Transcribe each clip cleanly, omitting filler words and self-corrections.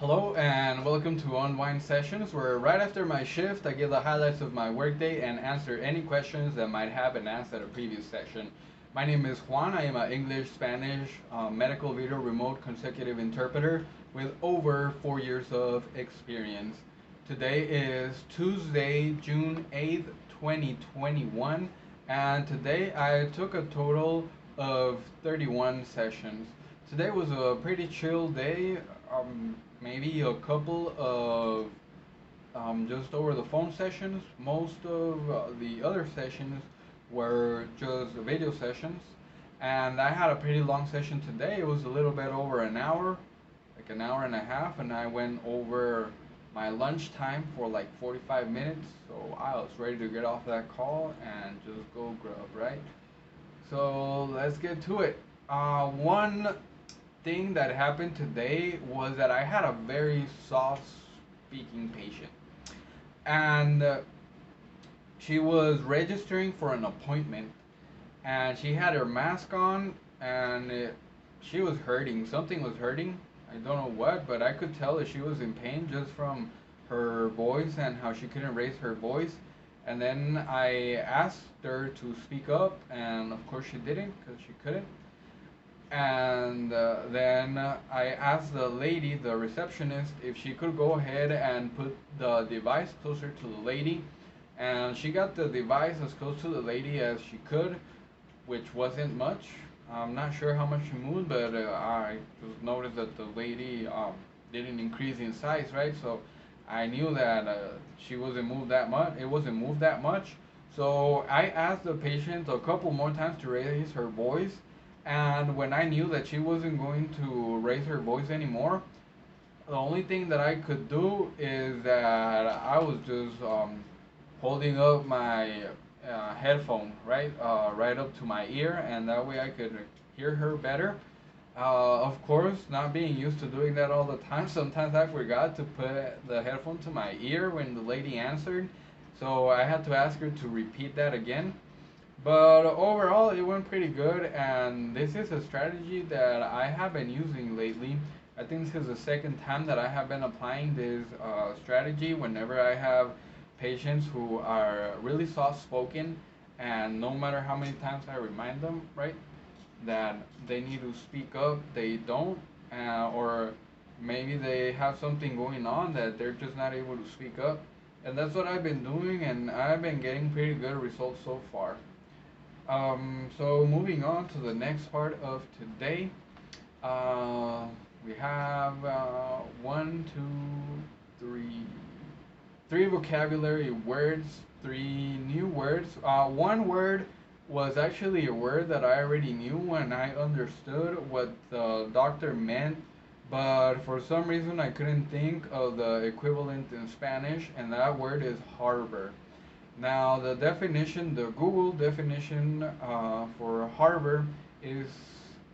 Hello and welcome to Unwind Sessions, where right after my shift I give the highlights of my workday and answer any questions that might have been asked at a previous session. My name is Juan. I am an English, Spanish, medical video remote consecutive interpreter with over 4 years of experience. Today is Tuesday, June 8th, 2021, and today I took a total of 31 sessions. Today was a pretty chill day. Maybe a couple of just over the phone sessions. Most of the other sessions were just video sessions. And I had a pretty long session today. It was a little bit over an hour, like an hour and a half, and I went over my lunch time for like 45 minutes. So I was ready to get off that call and just go grub, right? So let's get to it. One thing that happened today was that I had a very soft speaking patient. And she was registering for an appointment and she had her mask on and she was hurting. Something was hurting. I don't know what, but I could tell that she was in pain just from her voice and how she couldn't raise her voice. And then I asked her to speak up, and of course she didn't because she couldn't. And then I asked the lady, the receptionist, if she could go ahead and put the device closer to the lady. And she got the device as close to the lady as she could, which wasn't much. I'm not sure how much she moved, but I just noticed that the lady didn't increase in size, right? So I knew that she wasn't moved that much. It wasn't moved that much. So I asked the patient a couple more times to raise her voice, and when I knew that she wasn't going to raise her voice anymore, the only thing that I could do is that I was just holding up my headphone right up to my ear, and that way I could hear her better. Of course, not being used to doing that all the time, sometimes I forgot to put the headphone to my ear when the lady answered, so I had to ask her to repeat that again. But overall, it went pretty good, and this is a strategy that I have been using lately. I think this is the second time that I have been applying this strategy whenever I have patients who are really soft spoken, and no matter how many times I remind them, right, that they need to speak up, they don't, or maybe they have something going on that they're just not able to speak up. And that's what I've been doing, and I've been getting pretty good results so far. So moving on to the next part of today, uh, we have one, two, three vocabulary words, three new words. One word was actually a word that I already knew and I understood what the doctor meant, but for some reason I couldn't think of the equivalent in Spanish, and that word is harbor. Now, the definition, the Google definition for harbor is,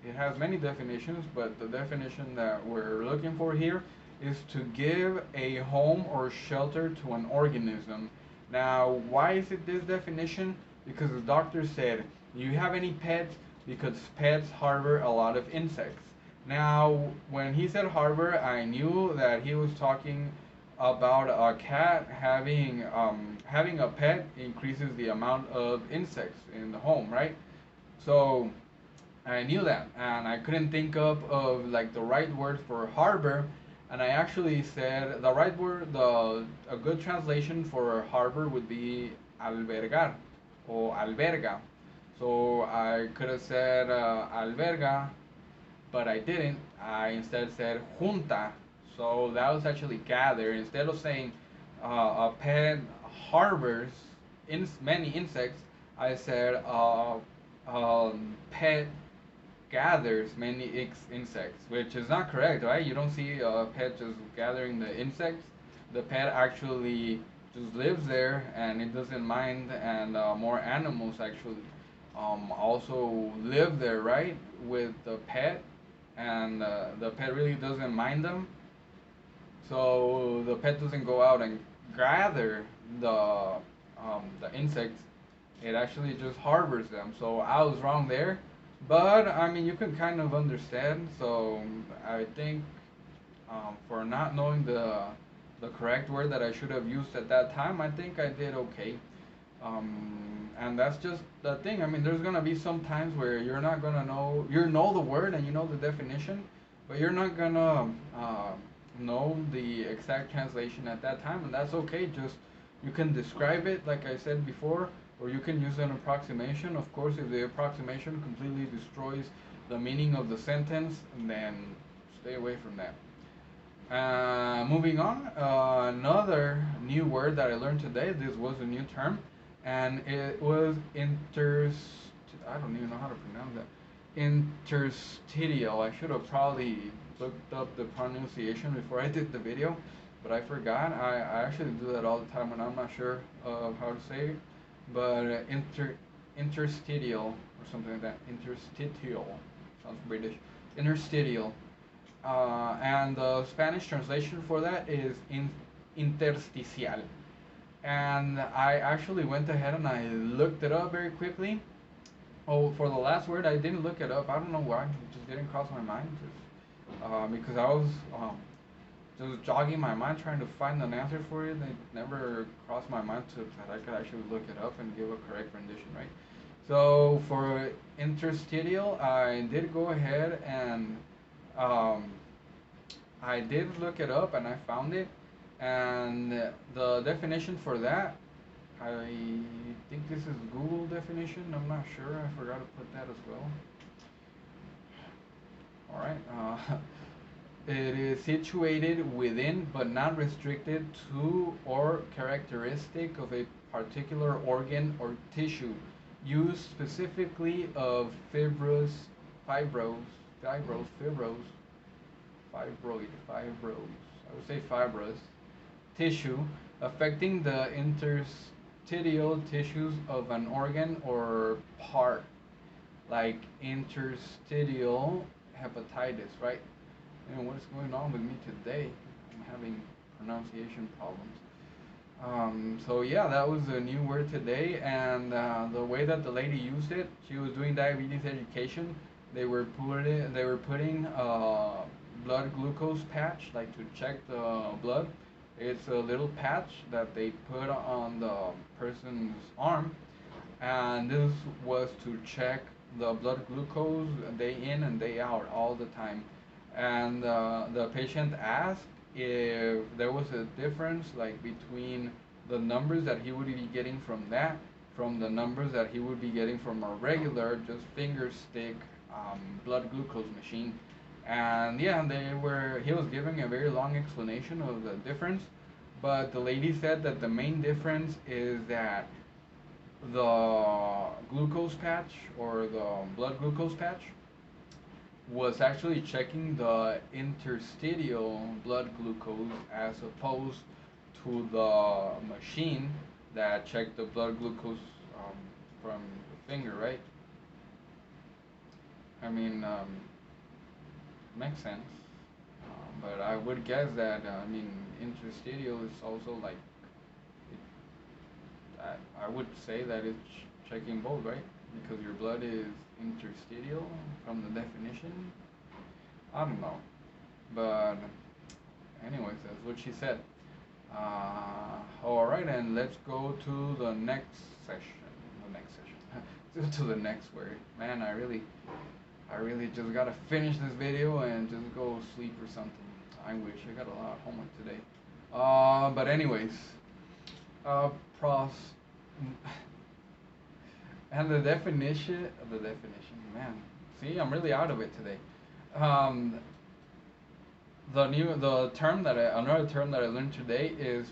it has many definitions, but the definition that we're looking for here is to give a home or shelter to an organism. Now, why is it this definition? Because the doctor said, do you have any pets? Because pets harbor a lot of insects. Now, when he said harbor, I knew that he was talking about a cat having a pet increases the amount of insects in the home, right? So I knew that, and I couldn't think of like the right word for harbor, and I actually said the right word, the a good translation for harbor would be albergar or alberga. So I could have said alberga, but I didn't. I instead said junta. So that was actually gather. Instead of saying a pet harbors many insects, I said pet gathers many insects, which is not correct, right? You don't see a pet just gathering the insects. The pet actually just lives there and it doesn't mind, and more animals actually also live there, right, with the pet, and the pet really doesn't mind them. So the pet doesn't go out and gather the insects. It actually just harbors them. So I was wrong there, but I mean you can kind of understand. So I think For not knowing the correct word that I should have used at that time, I think I did okay. And that's just the thing. I mean, there's gonna be some times where you're not gonna know the word and you know the definition, but you're not gonna know the exact translation at that time, and that's okay. Just you can describe it like I said before, or you can use an approximation. Of course, if the approximation completely destroys the meaning of the sentence, then stay away from that. Moving on, another new word that I learned today. This was a new term, and it was I don't even know how to pronounce that. Interstitial. I should have probably looked up the pronunciation before I did the video, but I forgot. I actually do that all the time when I'm not sure of how to say it. But interstitial or something like that. Interstitial sounds British. Interstitial. And the Spanish translation for that is intersticial. And I actually went ahead and I looked it up very quickly. Oh, for the last word, I didn't look it up. I don't know why. It just didn't cross my mind. Because I was just jogging my mind trying to find an answer for it. It never crossed my mind that I could actually look it up and give a correct rendition, right? So for interstitial, I did go ahead and um, I did look it up and I found it. And the definition for that, I think this is Google definition. I'm not sure. I forgot to put that as well. All right. It is situated within but not restricted to or characteristic of a particular organ or tissue, used specifically of fibros, I would say fibrous tissue, affecting the interstitial tissues of an organ or part, like interstitial hepatitis, right? And what is going on with me today? I'm having pronunciation problems. So yeah, that was a new word today, and the way that the lady used it, she was doing diabetes education. They were putting blood glucose patch, like to check the blood. It's a little patch that they put on the person's arm, and this was to check the blood glucose day in and day out all the time. And the patient asked if there was a difference like between the numbers that he would be getting from the numbers that he would be getting from a regular just finger stick blood glucose machine. And yeah, he was giving a very long explanation of the difference, but the lady said that the main difference is that the glucose patch, or the blood glucose patch, was actually checking the interstitial blood glucose as opposed to the machine that checked the blood glucose from the finger, right? I mean, makes sense. But I would guess that, I mean, interstitial is also like, I would say that it's checking both, right? Because your blood is interstitial from the definition. I don't know. But anyways, that's what she said. Alright, and let's go to the next session. To the next word. Man, I really just gotta finish this video and just go sleep or something. I wish. I got a lot of homework today. But anyways, pros and the definition, man. See, I'm really out of it today. Um, the term that another term that I learned today is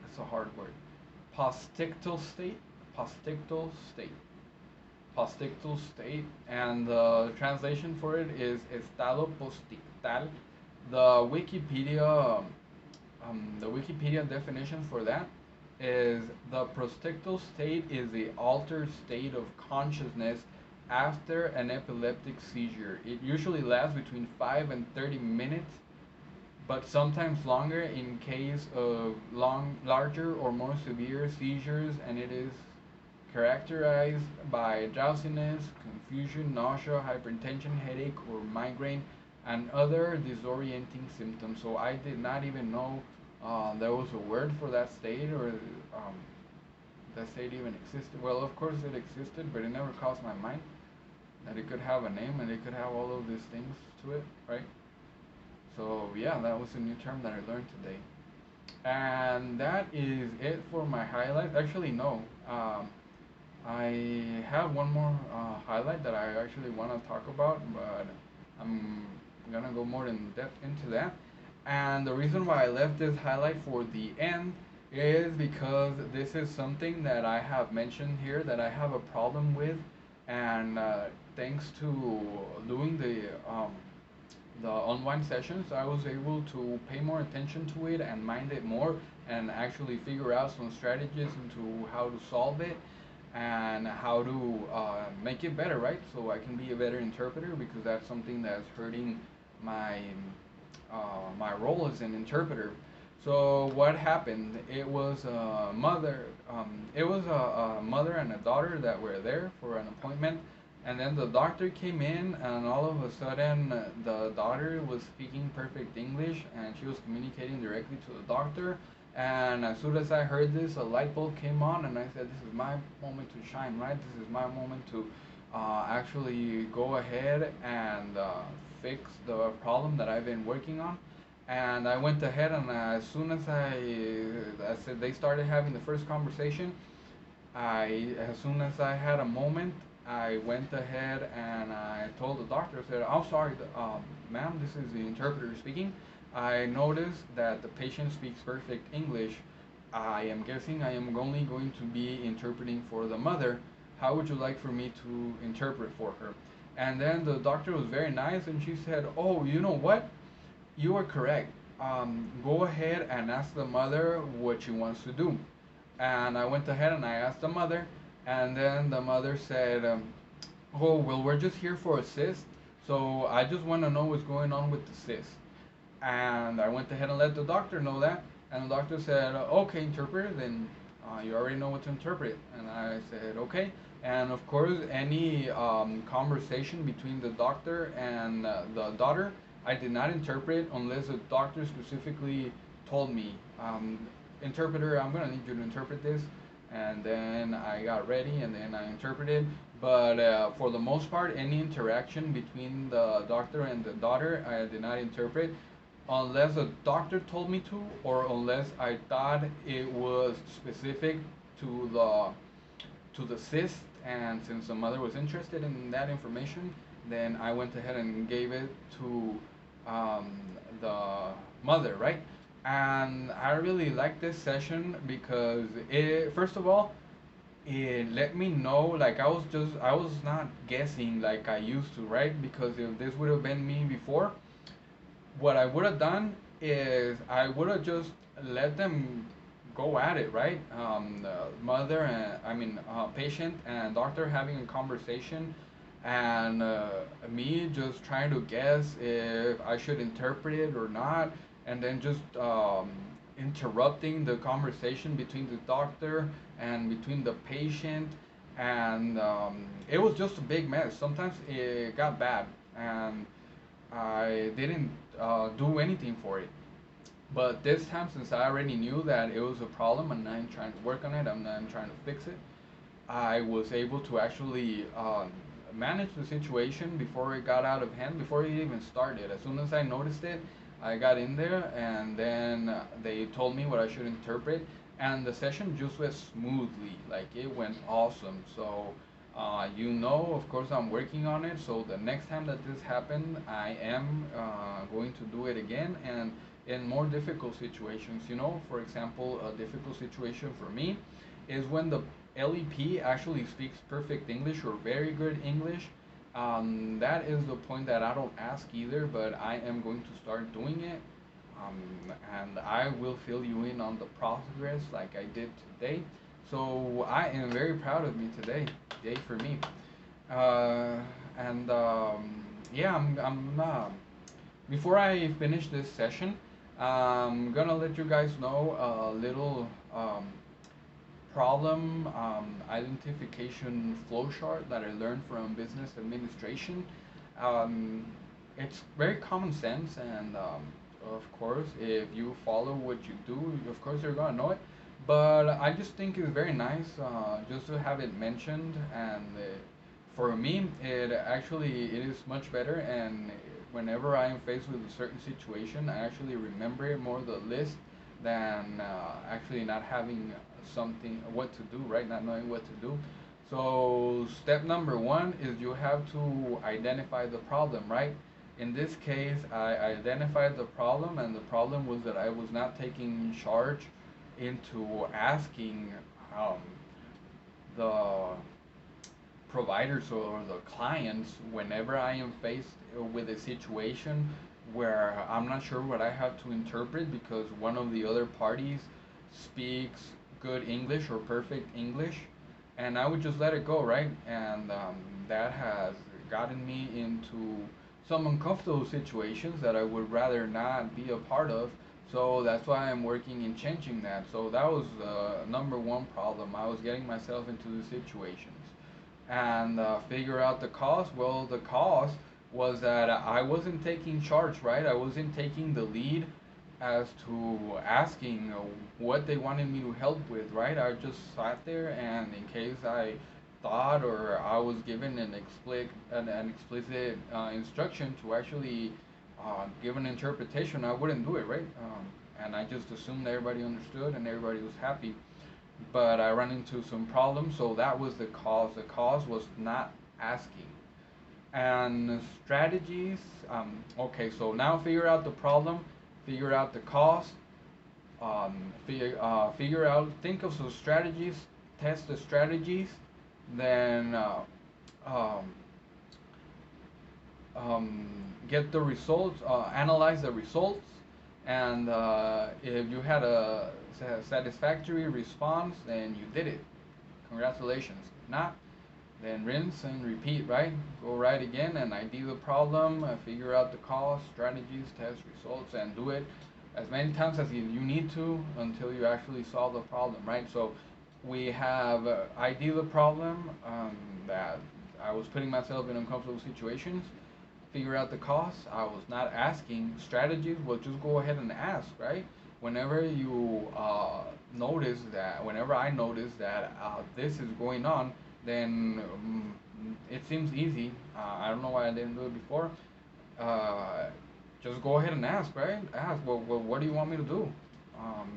it's a hard word. Postictal state, postictal state, postictal state, and the translation for it is estado postictal. The Wikipedia definition for that is the postictal state is the altered state of consciousness after an epileptic seizure. It usually lasts between 5 and 30 minutes, but sometimes longer in case of larger or more severe seizures, and it is characterized by drowsiness, confusion, nausea, hypertension, headache, or migraine, and other disorienting symptoms. So I did not even know there was a word for that state, or that state even existed. Well, of course it existed, but it never crossed my mind that it could have a name and it could have all of these things to it, right? So yeah, that was a new term that I learned today. And that is it for my highlight. Actually, no. I have one more highlight that I actually want to talk about, but I'm gonna go more in depth into that. And the reason why I left this highlight for the end is because this is something that I have mentioned here that I have a problem with, and thanks to doing the online sessions, I was able to pay more attention to it and mind it more, and actually figure out some strategies into how to solve it and how to make it better, right? So I can be a better interpreter, because that's something that's hurting my my role as an interpreter. So what happened? It was a mother. It was a mother and a daughter that were there for an appointment, and then the doctor came in, and all of a sudden the daughter was speaking perfect English, and she was communicating directly to the doctor. And as soon as I heard this, a light bulb came on, and I said, "This is my moment to shine, right? This is my moment to actually go ahead and fix the problem that I've been working on." And I went ahead, and as soon as I said they started having the first conversation, as soon as I had a moment, I went ahead and I told the doctor, I said, "Oh, sorry, ma'am, this is the interpreter speaking. I noticed that the patient speaks perfect English. I am guessing I am only going to be interpreting for the mother. How would you like for me to interpret for her?" And then the doctor was very nice, and she said, "Oh, you know what? You are correct. Go ahead and ask the mother what she wants to do." And I went ahead and I asked the mother, and then the mother said, "Oh, well, we're just here for a cyst, so I just want to know what's going on with the cyst." And I went ahead and let the doctor know that, and the doctor said, "Okay, interpreter, then you already know what to interpret." And I said, "Okay." And of course, any conversation between the doctor and the daughter, I did not interpret unless the doctor specifically told me, "Interpreter, I'm gonna need you to interpret this." And then I got ready, and then I interpreted. But for the most part, any interaction between the doctor and the daughter, I did not interpret unless the doctor told me to, or unless I thought it was specific to the cyst. And since the mother was interested in that information, then I went ahead and gave it to um, the mother, right? And I really like this session because it, first of all, it let me know, like I was not guessing like I used to, right? Because if this would have been me before, what I would have done is I would have just let them go at it, right? The mother and patient and doctor having a conversation, and me just trying to guess if I should interpret it or not, and then just interrupting the conversation between the doctor and between the patient, and it was just a big mess. Sometimes it got bad, and I didn't do anything for it. But this time, since I already knew that it was a problem and I'm trying to work on it, I'm trying to fix it, I was able to actually manage the situation before it got out of hand, before it even started. As soon as I noticed it, I got in there, and then they told me what I should interpret, and the session just went smoothly. Like, it went awesome. So, of course, I'm working on it. So the next time that this happened, I am going to do it again, and in more difficult situations. For example, a difficult situation for me is when the LEP actually speaks perfect English or very good English. That is the point that I don't ask either, but I am going to start doing it. And I will fill you in on the progress like I did today. So I am very proud of me today. Yay for me. Uh, and yeah, before I finish this session, I'm gonna let you guys know a little problem identification flowchart that I learned from business administration. Um, it's very common sense, and of course, if you follow what you do, of course you're gonna know it. But I just think it's very nice just to have it mentioned, and for me, it is much better. And whenever I am faced with a certain situation, I actually remember it more the list than actually not having something what to do, right? Not knowing what to do. So step number one is you have to identify the problem, right? In this case, I identified the problem, and the problem was that I was not taking charge into asking um, the providers or the clients whenever I am faced with a situation where I'm not sure what I have to interpret because one of the other parties speaks good English or perfect English, and I would just let it go, right? And that has gotten me into some uncomfortable situations that I would rather not be a part of. So that's why I'm working in changing that. So that was number one problem. I was getting myself into the situations and figure out the cause. Well, the cause was that I wasn't taking charge, right? I wasn't taking the lead as to asking what they wanted me to help with, right? I just sat there, and in case I thought or I was given an explicit instruction to actually give an interpretation, I wouldn't do it, right? And I just assumed everybody understood and everybody was happy, but I ran into some problems, so that was the cause. The cause was not asking. And strategies, okay, so now figure out the problem, figure out the cause, figure out, think of some strategies, test the strategies, then um, get the results, analyze the results, and if you had a satisfactory response, then you did it. Congratulations. If not, then rinse and repeat, right? Go right again and ID the problem, figure out the cause, strategies, test results, and do it as many times as you need to until you actually solve the problem, right? So we have ID the problem, that I was putting myself in uncomfortable situations, figure out the cause. I was not asking strategies. Well, just go ahead and ask, right? Whenever you whenever I notice that this is going on, then it seems easy. I don't know why I didn't do it before. Uh, just go ahead and ask, right? Ask, well, what do you want me to do? Um,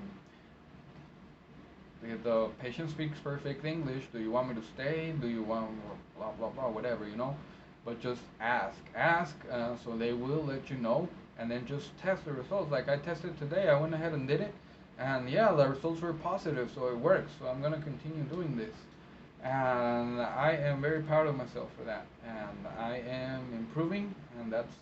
if the patient speaks perfect English, do you want me to stay? Do you want blah blah blah, whatever, you know? But just ask, so they will let you know, and then just test the results. Like I tested today, I went ahead and did it, and yeah, the results were positive, so it works. So I'm gonna continue doing this, and I am very proud of myself for that, and I am improving, and that's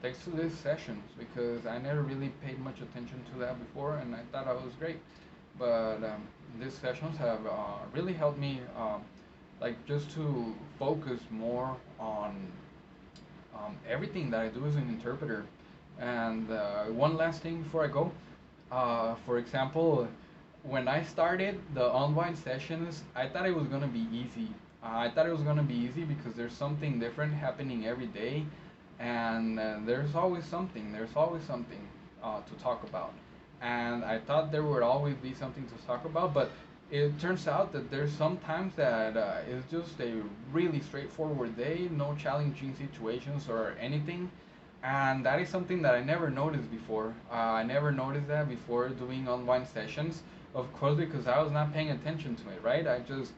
thanks to these sessions because I never really paid much attention to that before, and I thought I was great, but these sessions have really helped me. Like just to focus more on everything that I do as an interpreter. And one last thing before I go, for example, when I started the online sessions, I thought it was gonna be easy. I thought it was gonna be easy because there's something different happening every day, and there's always something to talk about. And I thought there would always be something to talk about, but it turns out that there's sometimes that it's just a really straightforward day, no challenging situations or anything, and that is something that I never noticed before. I never noticed that before doing online sessions, of course, because I was not paying attention to it, right? I just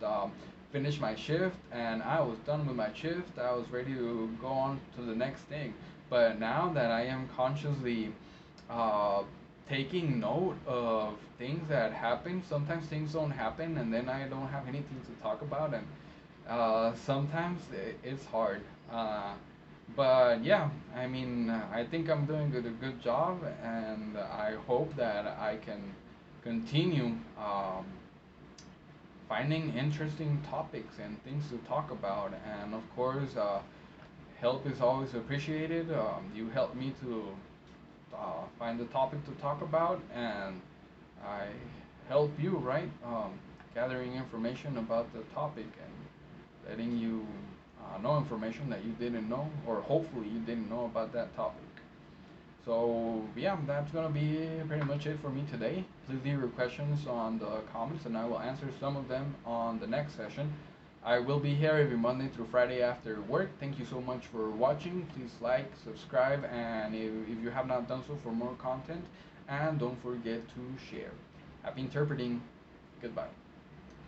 finished my shift and I was done with my shift. I was ready to go on to the next thing. But now that I am consciously uh, taking note of things that happen. Sometimes things don't happen, and then I don't have anything to talk about, and sometimes it's hard. But yeah, I mean, I think I'm doing a good job, and I hope that I can continue finding interesting topics and things to talk about. And of course, help is always appreciated. You help me to find a topic to talk about, and I help you, right? gathering information about the topic and letting you know information that you didn't know, or hopefully you didn't know about that topic. So yeah, that's gonna be pretty much it for me today. Please leave your questions on the comments and I will answer some of them on the next session. I will be here every Monday through Friday after work. Thank you so much for watching. Please like, subscribe, and if you have not done so, for more content. And don't forget to share. Happy interpreting. Goodbye.